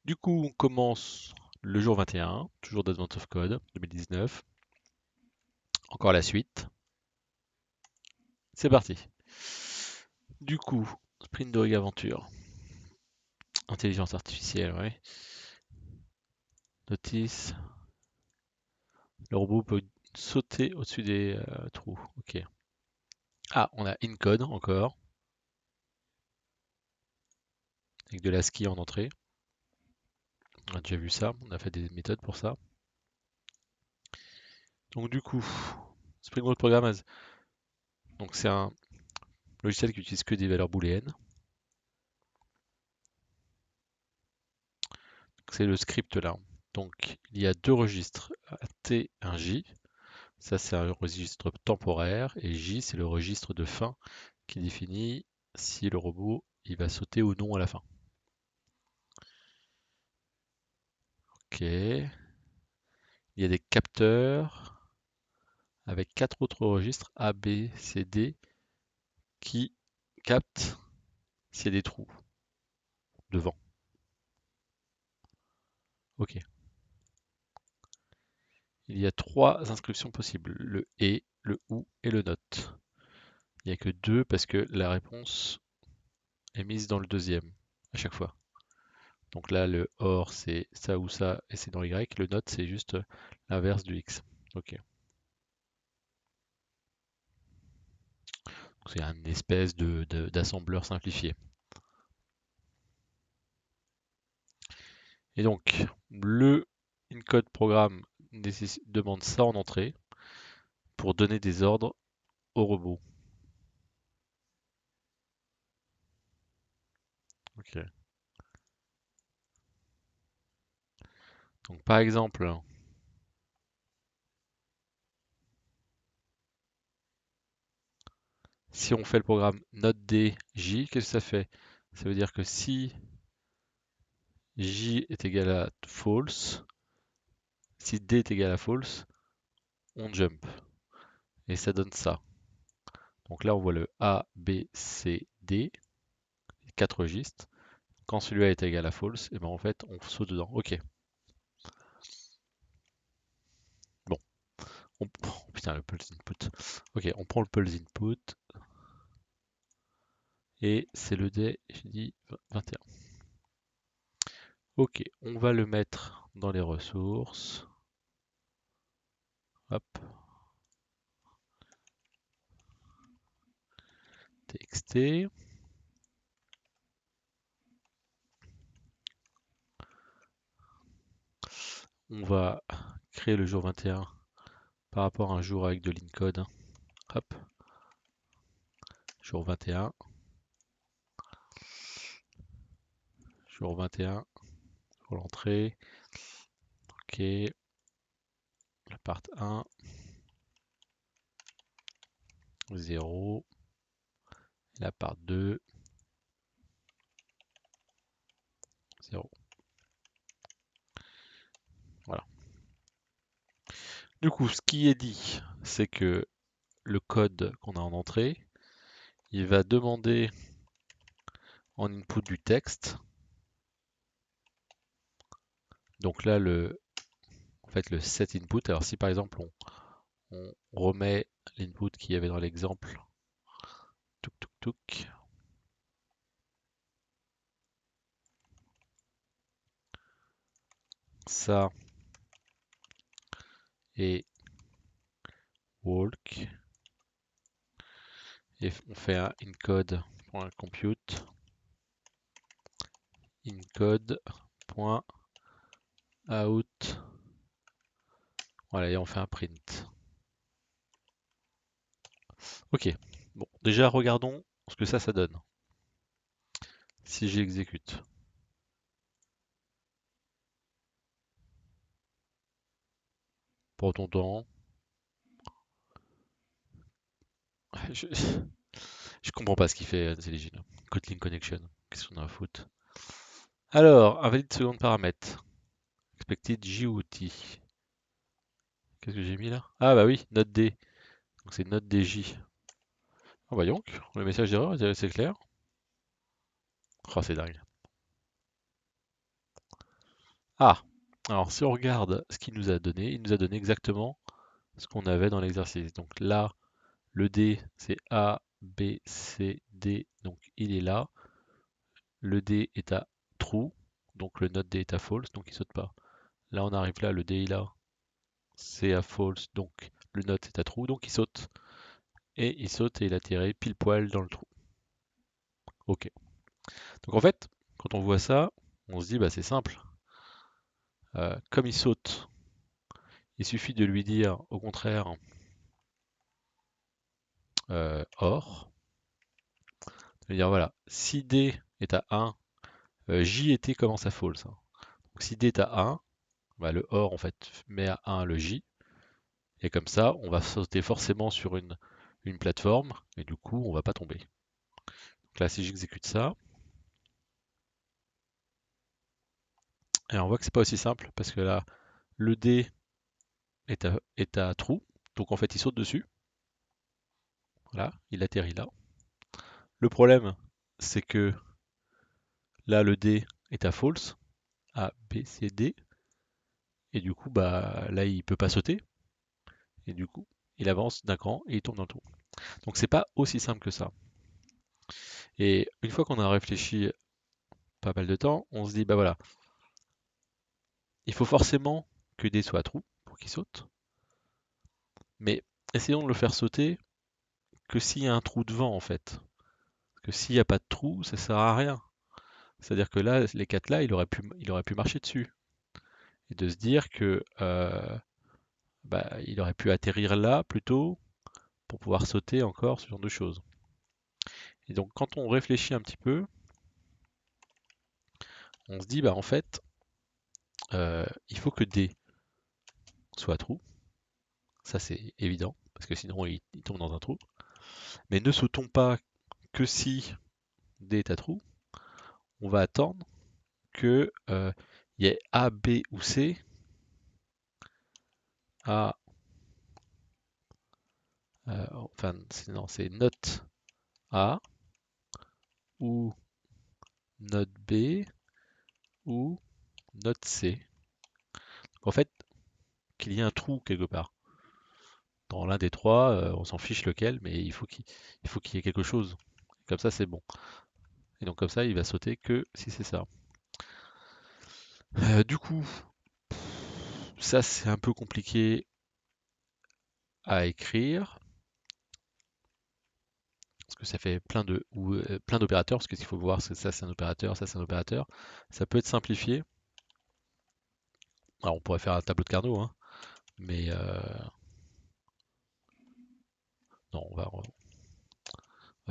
Du coup, on commence le jour 21, toujours d'Advent of Code 2019. Encore la suite. C'est parti. Du coup, sprint de aventure. Intelligence artificielle, ouais. Notice. Le robot peut sauter au-dessus des trous. Ok. Ah, on a Incode encore. Avec de l'ASCII en entrée. On a déjà vu ça. On a fait des méthodes pour ça. Donc du coup, Spring Boot Programmers. Donc c'est un logiciel qui utilise que des valeurs booléennes. C'est le script là. Donc il y a deux registres, un T et un J. Ça c'est un registre temporaire et J c'est le registre de fin qui définit si le robot il va sauter ou non à la fin. Ok. Il y a des capteurs avec quatre autres registres A, B, C, D qui captent s'il y a des trous devant. Ok. Il y a trois inscriptions possibles, le et, le ou et le not. Il n'y a que deux parce que la réponse est mise dans le deuxième à chaque fois. Donc là, le or, c'est ça ou ça, et c'est dans Y. Le not, c'est juste l'inverse du X. Ok. C'est une espèce d'assembleur simplifié. Et donc, le encode programme demande ça en entrée pour donner des ordres au robot. Ok. Donc par exemple, si on fait le programme notedj, qu'est-ce que ça fait? Ça veut dire que si j est égal à false, si d est égal à false, on jump. Et ça donne ça. Donc là, on voit le A, B, C, D, quatre registres. Quand celui-là est égal à false, et ben en fait, on saute dedans. Ok. Bon. Oh, putain, le pulse input. Ok, on prend le pulse input. Et c'est le dé, j'ai dit 21. Ok, on va le mettre dans les ressources. Hop. TXT. On va créer le jour 21 par rapport à un jour avec de l'encode. Hop. Jour 21. Jour 21 pour l'entrée. Ok. La part 1. 0. La part 2. 0. Voilà. Du coup, ce qui est dit, c'est que le code qu'on a en entrée, il va demander en input du texte. Donc là, en fait, le set input. Alors si par exemple on remet l'input qu'il y avait dans l'exemple, touc touc touc, ça et walk, et on fait un encode.compute, encode.out, voilà, et on fait un print. Ok, bon, déjà regardons ce que ça donne. Si j'exécute. Prends ton temps. Je, je comprends pas ce qu'il fait, Intelligent. Kotlin Connection, qu'est-ce qu'on a à foutre? Alors, invalide second paramètre. Expected J ou T. Qu'est-ce que j'ai mis là? Ah bah oui, note D. Donc c'est note DJ. Ah bah donc, le message d'erreur c'est clair. Oh c'est dingue. Ah! Alors si on regarde ce qu'il nous a donné, il nous a donné exactement ce qu'on avait dans l'exercice. Donc là, le D, c'est A, B, C, D, donc il est là. Le D est à true, donc le note D est à false, donc il saute pas. Là, on arrive là, le D est là, c'est à false, donc le note est à true, donc il saute. Et il saute et il atterrit pile poil dans le trou. Ok. Donc en fait, quand on voit ça, on se dit, bah c'est simple. Comme il saute, il suffit de lui dire, au contraire, or. De lui dire, voilà, si D est à 1, J et T commencent à false, hein. Donc si D est à 1, bah, le or en fait met à 1 le J. Et comme ça, on va sauter forcément sur une plateforme, et du coup, on va pas tomber. Donc là, si j'exécute ça, et on voit que c'est pas aussi simple, parce que là, le D est à trou, donc en fait, il saute dessus. Voilà, il atterrit là. Le problème, c'est que là, le D est à false, A, B, C, D, et du coup, bah là, il peut pas sauter, et du coup, il avance d'un cran et il tombe dans le trou. Donc c'est pas aussi simple que ça. Et une fois qu'on a réfléchi pas mal de temps, on se dit, bah voilà, il faut forcément que D soit trou pour qu'il saute, mais essayons de le faire sauter que s'il y a un trou devant en fait. Parce que s'il n'y a pas de trou, ça sert à rien. C'est-à-dire que là, les quatre là, il aurait pu marcher dessus. Et de se dire que bah, il aurait pu atterrir là plutôt pour pouvoir sauter encore, ce genre de choses. Et donc quand on réfléchit un petit peu, on se dit bah en fait, il faut que D soit trou. Ça c'est évident, parce que sinon il tombe dans un trou. Mais ne sautons pas que si D est à trou. On va attendre que il y ait A, B ou C. A, enfin non, c'est note A ou note B ou note C. En fait, qu'il y ait un trou quelque part. Dans l'un des trois, on s'en fiche lequel, mais il faut qu'il y ait quelque chose. Comme ça, c'est bon. Et donc comme ça, il va sauter que si c'est ça. Du coup, ça c'est un peu compliqué à écrire parce que ça fait plein d'opérateurs. Parce qu'il faut voir que ça c'est un opérateur, ça c'est un opérateur. Ça peut être simplifié. Alors on pourrait faire un tableau de Carnot, hein, mais non, on va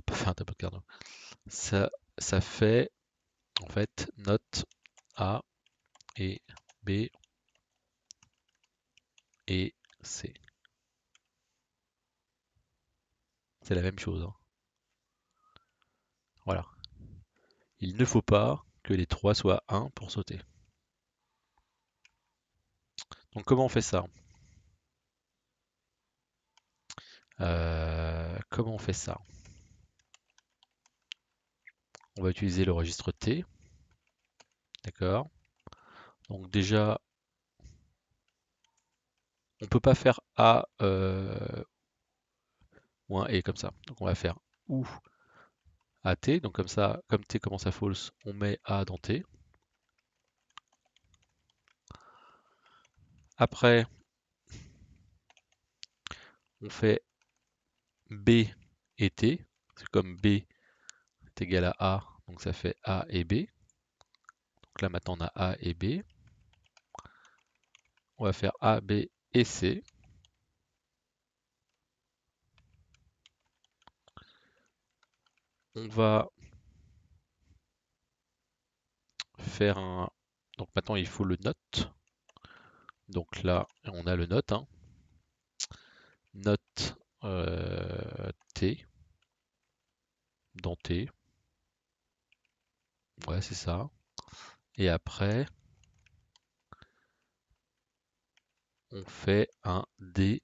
pas faire un tableau de Carnot. Ça fait en fait note A et B et C. C'est la même chose, hein. Voilà. Il ne faut pas que les trois soient 1 pour sauter. Donc comment on fait ça? Comment on fait ça? On va utiliser le registre T, d'accord? Donc déjà, on peut pas faire A ou un et comme ça. Donc on va faire ou AT, donc comme ça, comme T commence à false, on met A dans T. Après, on fait B et T, c'est comme B est égal à A, donc ça fait A et B. Donc là maintenant on a A et B. On va faire A, B et C. On va faire un... Donc maintenant il faut le note. Donc là on a le note, hein. Note T dans T. Ouais, c'est ça. Et après, on fait un D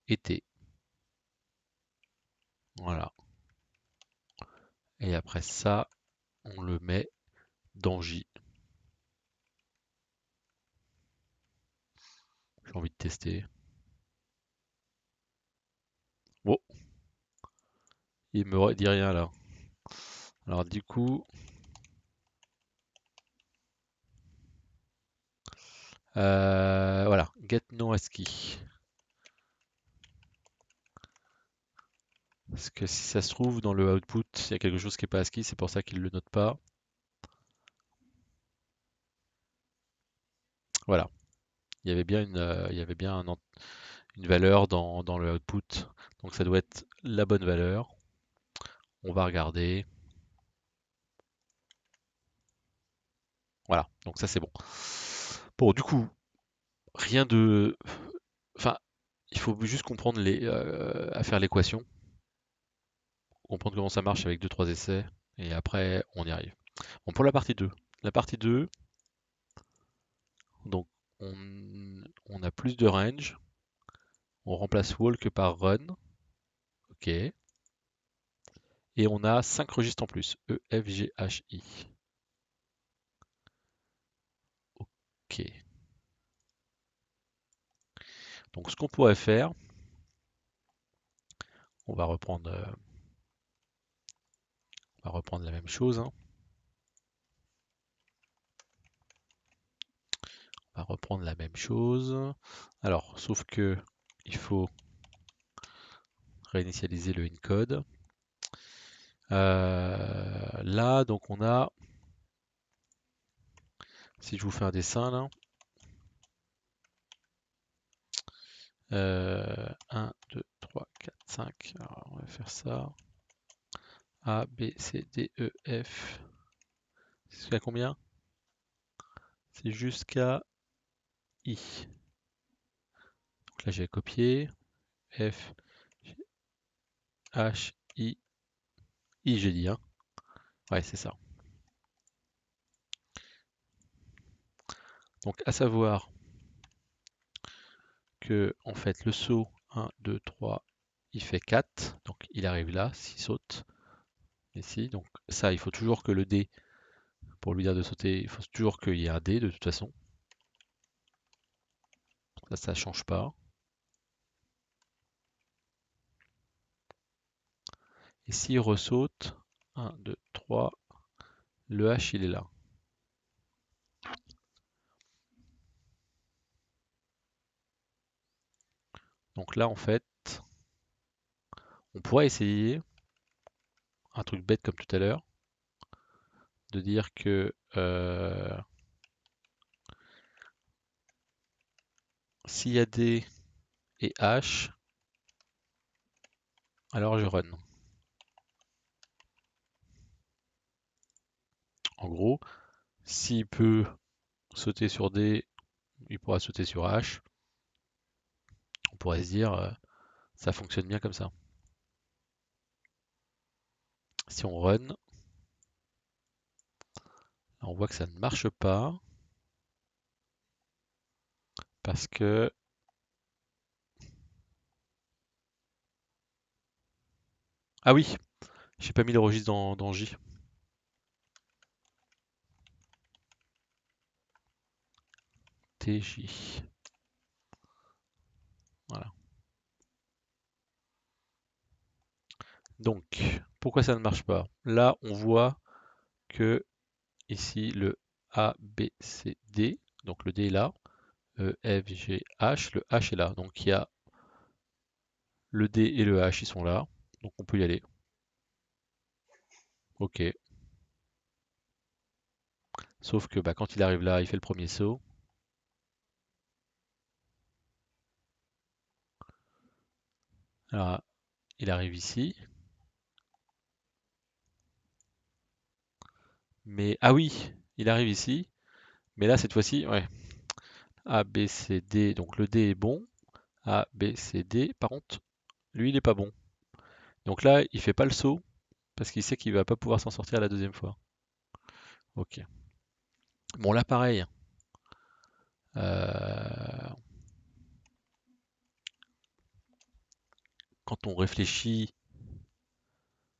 et T. Voilà. Et après ça, on le met dans J. J'ai envie de tester. Bon, il me dit rien là. Alors du coup, voilà, get no ASCII. Parce que si ça se trouve dans le output, il y a quelque chose qui n'est pas ASCII, c'est pour ça qu'il ne le note pas. Voilà, il y avait bien une valeur dans le output, donc ça doit être la bonne valeur. On va regarder. Voilà, donc ça c'est bon. Bon, du coup, rien de... Enfin, il faut juste comprendre à faire l'équation, comprendre comment ça marche avec deux trois essais, et après on y arrive. Bon, pour la partie 2. La partie 2, donc on a plus de range, on remplace walk par run, ok, et on a 5 registres en plus, E, F, G, H, I. Ok. Donc ce qu'on pourrait faire, on va reprendre la même chose, hein. On va reprendre la même chose. Alors, sauf que il faut réinitialiser le encode. Là, donc on a, si je vous fais un dessin là, 1, 2, 3, 4, 5. Alors, on va faire ça. A, B, C, D, E, F. C'est jusqu'à combien? C'est jusqu'à I. Donc là, j'ai copié. F, H, I, I, j'ai dit, hein. Ouais, c'est ça. Donc, à savoir que, en fait, le saut 1, 2, 3, il fait 4. Donc, il arrive là, s'il saute. Ici. Donc, ça, il faut toujours que le D, pour lui dire de sauter, il faut toujours qu'il y ait un D de toute façon. Ça change pas. Et s'il ressaute, 1, 2, 3, le H il est là. Donc là en fait, on pourrait essayer un truc bête comme tout à l'heure, de dire que s'il y a D et H, alors je run. En gros, s'il peut sauter sur D, il pourra sauter sur H. On pourrait se dire, ça fonctionne bien comme ça. Si on run, on voit que ça ne marche pas parce que ah oui, j'ai pas mis le registre dans J. TJ. Voilà. Donc, pourquoi ça ne marche pas? Là, on voit que ici le A, B, C, D, donc le D est là, E, F, G, H, le H est là. Donc il y a le D et le H, ils sont là, donc on peut y aller. Ok. Sauf que bah, quand il arrive là, il fait le premier saut. Alors, il arrive ici. Mais, ah oui, il arrive ici. Mais là, cette fois-ci, ouais. A, B, C, D, donc le D est bon. A, B, C, D. Par contre, lui, il n'est pas bon. Donc là, il fait pas le saut parce qu'il sait qu'il va pas pouvoir s'en sortir la deuxième fois. Ok. Bon, là, pareil. Euh, Quand on réfléchit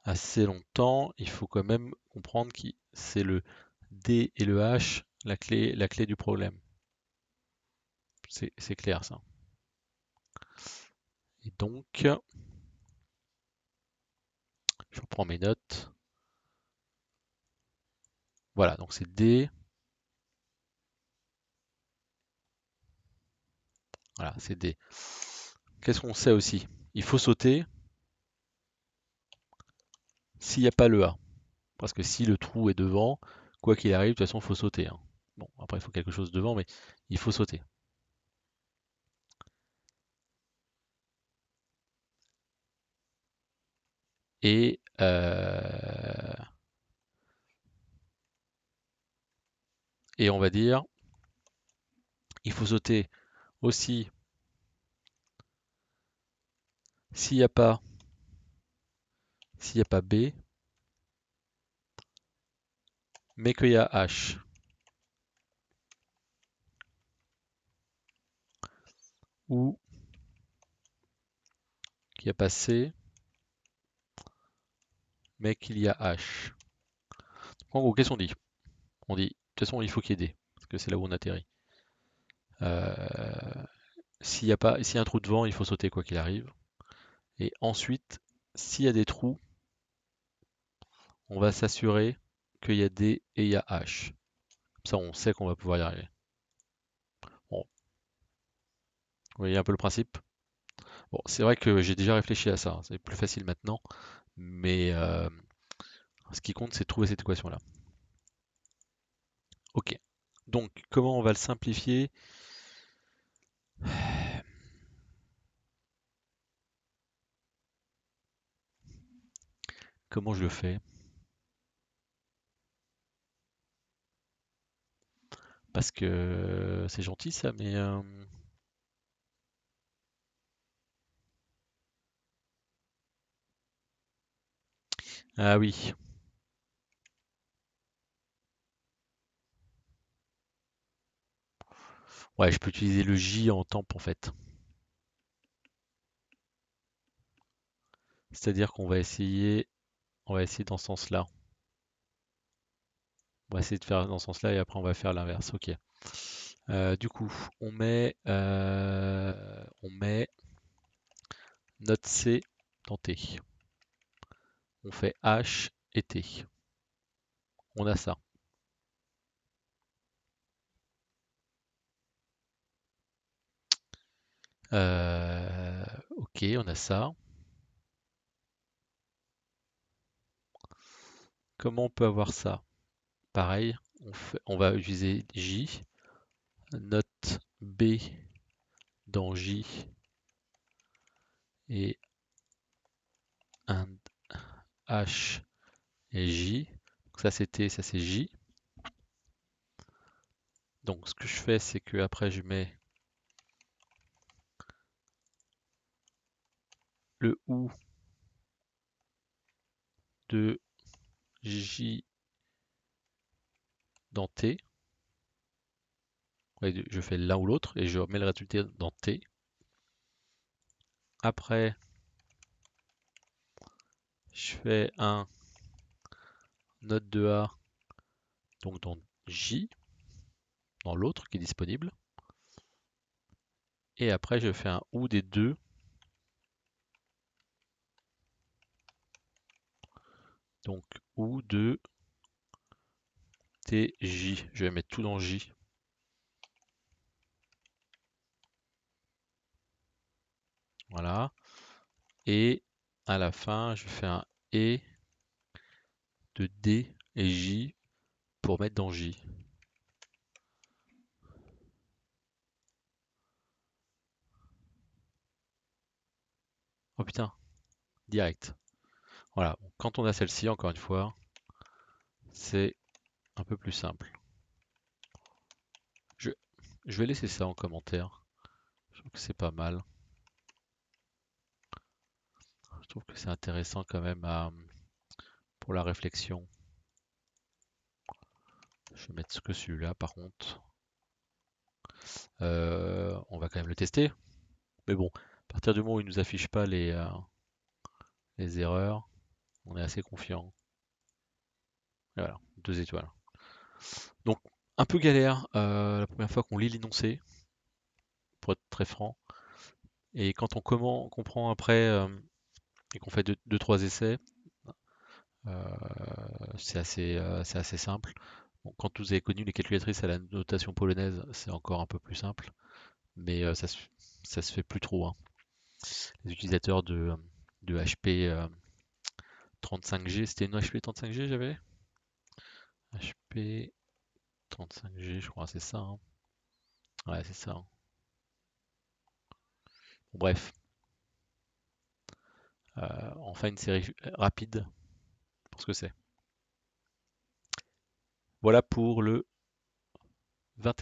assez longtemps, il faut quand même comprendre que c'est le D et le H la clé du problème. C'est clair ça. Et donc, je reprends mes notes. Voilà, donc c'est D. Voilà, c'est D. Qu'est-ce qu'on sait aussi? Il faut sauter s'il n'y a pas le A. Parce que si le trou est devant, quoi qu'il arrive, de toute façon, il faut sauter, hein. Bon, après, il faut quelque chose devant, mais il faut sauter. Et, et on va dire, il faut sauter aussi s'il n'y a pas, s'il n'y a pas B, mais qu'il y a H. Ou qu'il n'y a pas C, mais qu'il y a H. En gros, qu'est-ce qu'on dit? On dit, de toute façon, il faut qu'il y ait D, parce que c'est là où on atterrit. Euh, s'il y a un trou devant, il faut sauter quoi qu'il arrive. Et ensuite, s'il y a des trous, on va s'assurer qu'il y a D et il y a H. Comme ça, on sait qu'on va pouvoir y arriver. Bon, vous voyez un peu le principe? Bon, c'est vrai que j'ai déjà réfléchi à ça, hein. C'est plus facile maintenant, mais ce qui compte, c'est de trouver cette équation-là. Ok. Donc, comment on va le simplifier? Comment je le fais? Parce que c'est gentil ça, mais ah oui. Ouais, je peux utiliser le J en temp en fait. C'est-à-dire qu'on va essayer dans ce sens-là. On va essayer de faire dans ce sens-là et après on va faire l'inverse. Ok. Du coup, on met note C dans T. On fait H et T. On a ça. Ok, on a ça. Comment on peut avoir ça? Pareil, on va utiliser J, note B dans J et un H et J. Donc ça c'est T, ça c'est J. Donc ce que je fais, c'est que après je mets le OU de J dans T. Ouais, je fais l'un ou l'autre et je mets le résultat dans T. Après, je fais un note de A, donc dans J, dans l'autre qui est disponible. Et après, je fais un OU des deux. Donc OU de TJ. Je vais mettre tout dans J. Voilà. Et à la fin, je fais un E de D et J pour mettre dans J. Oh putain, direct. Voilà. Quand on a celle-ci, encore une fois, c'est un peu plus simple. Je, je vais laisser ça en commentaire. Je trouve que c'est pas mal. Je trouve que c'est intéressant quand même pour la réflexion. Je vais mettre que celui-là par contre. On va quand même le tester. Mais bon, à partir du moment où il nous affiche pas les erreurs, on est assez confiant. Et voilà, 2 étoiles. Donc un peu galère la première fois qu'on lit l'énoncé. pour être très franc. Et quand on comprend après et qu'on fait deux, trois essais, c'est assez simple. Bon, quand vous avez connu les calculatrices à la notation polonaise, c'est encore un peu plus simple, mais ça se fait plus trop, hein. Les utilisateurs de HP 35G, c'était une HP 35G j'avais? HP 35G, je crois, c'est ça, hein. Ouais, c'est ça, hein. Bon, bref, enfin une série rapide pour ce que c'est. Voilà pour le 21.